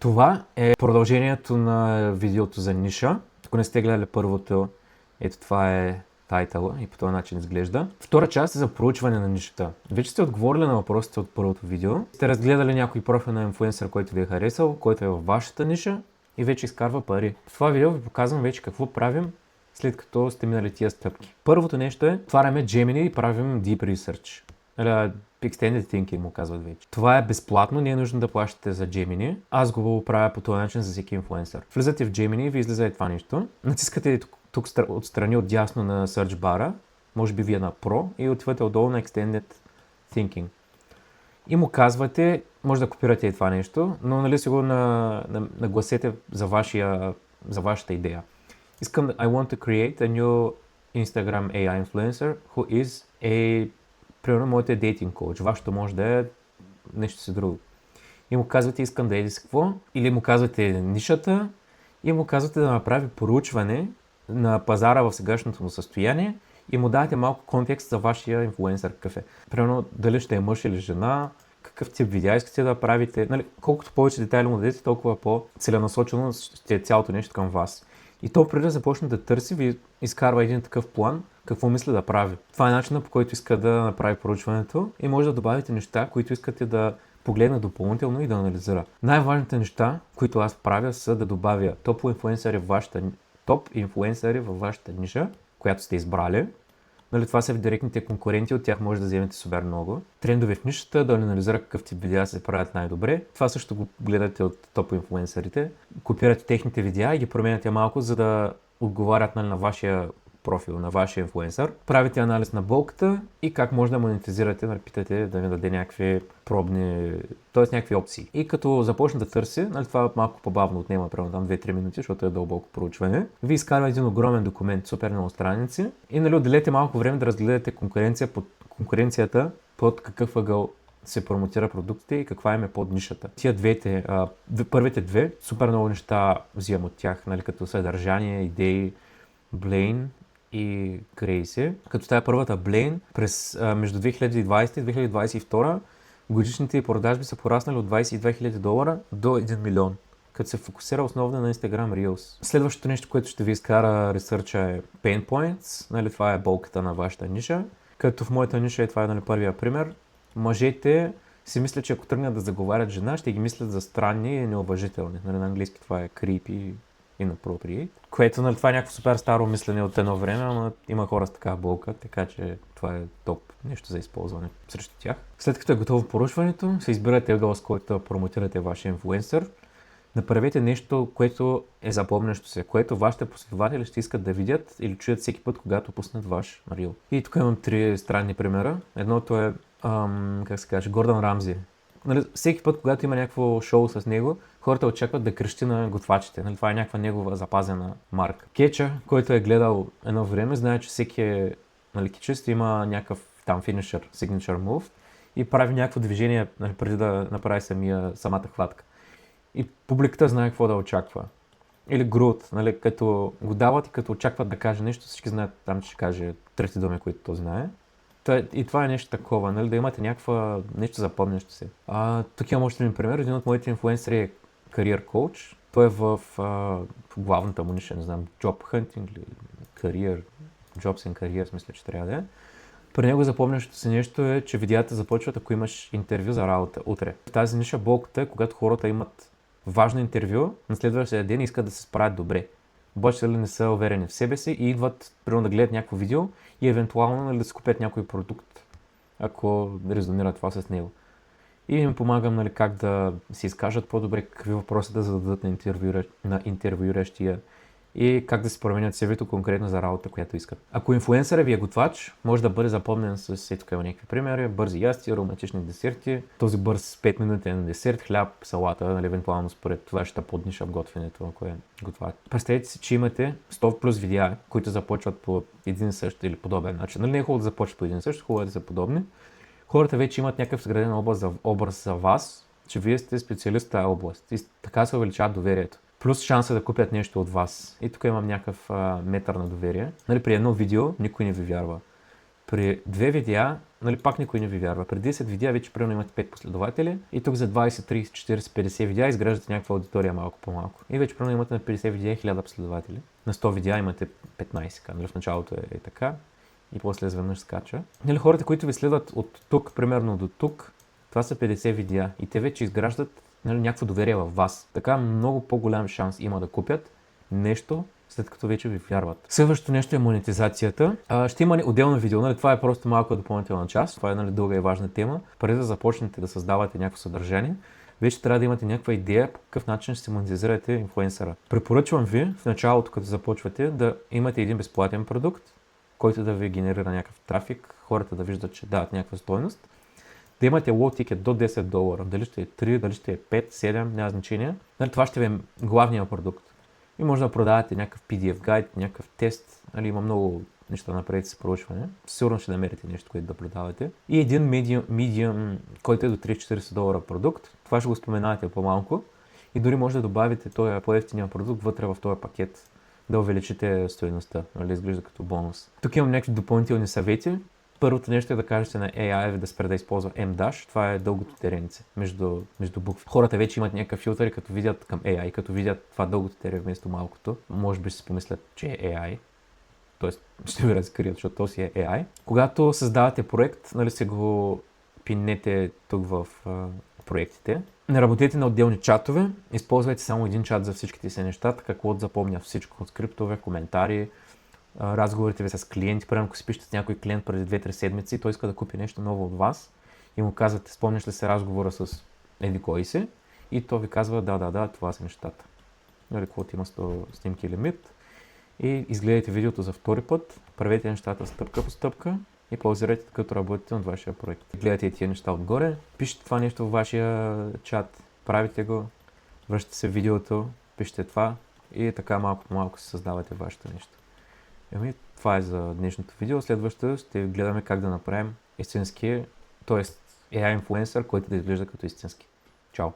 Това е продължението на видеото за ниша. Ако не сте гледали първото, ето това е тайтъла и по този начин изглежда. Втора част е за проучване на нишата. Вече сте отговорили на въпросите от първото видео. Сте разгледали някой профил на инфлуенсър, който ви е харесал, който е във вашата ниша и вече изкарва пари. В това видео ви показвам вече какво правим, след като сте минали тия стъпки. Първото нещо е, отваряме Gemini и правим Deep Research. Extended Thinking му казват вече. Това е безплатно, не е нужно да плащате за Gemini. Аз го правя по този начин за всеки инфлуенсър. Влизате в Gemini и ви излиза това нещо. Натискате тук отстрани отдясно на Search бара, може би вие на Pro, и отивате отдолу на Extended Thinking. И му казвате, може да копирате и това нещо, но нали си го нагласете за вашата идея. Искам I want to create a new Instagram AI influencer who is a примерно моят е дейтинг коуч, вашето може да е нещо си друго. И му казвате искам да еди с какво, или му казвате нишата и му казвате да направи проучване на пазара в сегашното му състояние и му давате малко контекст за вашия инфлуенсър какъв е. Примерно дали ще е мъж или жена, какъв тип видеа искате да правите. Нали, колкото повече детайли му дадете, толкова по-целенасочено ще е цялото нещо към вас. И то преди да започне да търси, ви изкарва един такъв план, какво мисля да прави. Това е начинът, по който иска да направи проучването и може да добавите неща, които искате да погледне допълнително и да анализира. Най-важните неща, които аз правя, са да добавя топ инфлуенсъри във вашата ниша, която сте избрали. Нали, това са директните конкуренти, от тях може да вземете супер много. Трендове в нишата, да анализира какъв тип видеа се правят най-добре. Това също го гледате от топ инфлуенсърите. Копирате техните видеа и ги променяте малко, за да отговарят на вашия профил, на вашия инфлуенсър. Правите анализ на болката и как може да монетизирате, нали, питате да ви даде някакви пробни, т.е. някакви опции. И като започне да търси, нали, това малко по-бавно отнема, примерно там 2-3 минути, защото е дълбоко проучване. Ви изкарва един огромен документ, супер много страници и нали, отделете малко време да разгледате конкуренцията под какъв ъгъл се промотира продуктите и каква им е под нишата. Първите две, супер много неща взимам от тях, нали, като съдържание, идеи, Blaine и Crazy. Като тая първата Blaine, между 2020 и 2022 годишните продажби са пораснали от $22 000 до $1 милион, като се фокусира основно на Instagram Reels. Следващото нещо, което ще ви изкара ресърча е Pain Points, нали, това е болката на вашата ниша. Като в моята ниша това е нали, първия пример. Мъжете си мислят, че ако тръгнат да заговарят жена, ще ги мислят за странни и неуважителни. Нали, на английски това е creepy, inappropriate, което нали, това е някакво супер старо мислене от едно време, но има хора с такава болка, така че това е топ нещо за използване срещу тях. След като е готово поручването, се избирате ъгъл, с който промотирате вашия инфлуенсър. Направете нещо, което е запомнящо се, което вашите последователи ще искат да видят или чуят всеки път, когато пуснат ваш рил. И тук имам 3 странни примера. Едното е, Гордън Рамзи. Нали, всеки път, когато има някакво шоу с него, хората очакват да крещи на готвачите. Нали, това е някаква негова запазена марка. Кеча, който е гледал едно време, знае, че всеки кечист има някакъв там финишър, signature move и прави някакво движение нали, преди да направи самата хватка. И публиката знае какво да очаква. Или Грут, нали, като го дават и като очакват да каже нещо, всички знаят там, че ще каже трети думи, които то знае. И това е нещо такова, нали, да имате нещо запомнящо се. Тук имам още един пример. Един от моите инфлуенсъри е Career Coach. Той е в главната му ниша, не знам, Job Hunting или Career, Jobs and Careers, мисля, че трябва да е. При него запомнящото се нещо е, че видеята започват, ако имаш интервю за работа утре. В тази ниша болката е, когато хората имат важно интервю, на следващия ден искат да се справят добре. Обаче не са уверени в себе си и идват примерно да гледат някакво видео и евентуално да си купят някой продукт, ако резонира това с него. И им помагам нали, как да се изкажат по-добре, какви въпроси да зададат на интервюиращия и как да се променят CV-то конкретно за работа, която искат. Ако инфлуенсърът ви е готвач, може да бъде запомнен с тук има някакви примери, бързи ястия, ароматични десерти, този бърз 5-минутен десерт, хляб, салата, нали, евентуално според вашата подниша в готвенето, ако е готвач. Представете си, че имате 100 плюс видеа, които започват по един същ или подобен начин. Нали, не е хубаво да започват по един същ, хубаво е да са подобни. Хората вече имат някакъв сграден образ за вас, че вие сте специалист в тази област и така се увеличава доверието. Плюс шанса да купят нещо от вас. И тук имам някакъв метър на доверие. Нали, при едно видео никой не ви вярва. При 2 видеа нали, пак никой не ви вярва. При 10 видеа вече примерно имате 5 последователи и тук за 20, 30, 40, 50 видеа изграждате някаква аудитория малко по-малко. И вече примерно имате на 50 видеа 1000 последователи. На 100 видеа имате 15, нали, в началото е така и после изведнъж скача. Нали, хората, които ви следват от тук, примерно до тук, това са 50 видеа и те вече изграждат, нали, някакво доверие в вас. Така много по-голям шанс има да купят нещо, след като вече ви вярват. Следващото нещо е монетизацията. Ще има отделно видео, нали? Това е просто малко допълнителна част. Това е, нали, дълга и важна тема. Преди да започнете да създавате някакво съдържание, вече трябва да имате някаква идея по какъв начин ще монетизирате инфлуенсъра. Препоръчвам ви в началото, като започвате, да имате един безплатен продукт, който да ви генерира някакъв трафик, хората да виждат, че дават някаква стойност. Да имате low ticket до $10. Дали ще е 3, дали ще е 5, 7, няма значение. Нали, това ще ви е главният продукт. И може да продавате някакъв PDF гайд, някакъв тест. Нали, има много неща направете с проучване. Сигурно ще намерите нещо, което да продавате. И един medium, който е до $30-40 продукт. Това ще го споменавате по-малко. И дори може да добавите този по-евтиния продукт вътре в този пакет. Да увеличите стойността. Нали, изглежда като бонус. Тук имам някакви допълнителни съвети. Първото нещо е да кажете на AI да спре да използва M-Dash. Това е дългото теренице между букви. Хората вече имат някакъв филтър и като видят към AI, като видят това дългото тере вместо малкото, може би ще си помислят, че е AI. Тоест ще ви разкрият, защото то си е AI. Когато създавате проект, нали, се го пинете тук в проектите. Не работете на отделни чатове, използвайте само един чат за всичките си неща, така Клод запомня всичко от скриптове, коментари, разговорите ви с клиенти. Примерно, ако си пишете с някой клиент преди 2-3 седмици, той иска да купи нещо ново от вас и му казвате, спомняш ли се разговора с еди кой си, и той ви казва, да, това са нещата. Нали, Клод има 100 снимки лимит и изгледайте видеото за втори път, правете нещата стъпка по стъпка и паузирайте, като работите над вашия проект. Гледайте тия неща отгоре, пишете това нещо в вашия чат, правите го, връщате се в видеото, пишете това и така малко по малко се създавате вашето нещо. Това е за днешното видео. Следващото ще гледаме как да направим истински, т.е. AI инфлуенсър, който да изглежда като истински. Чао!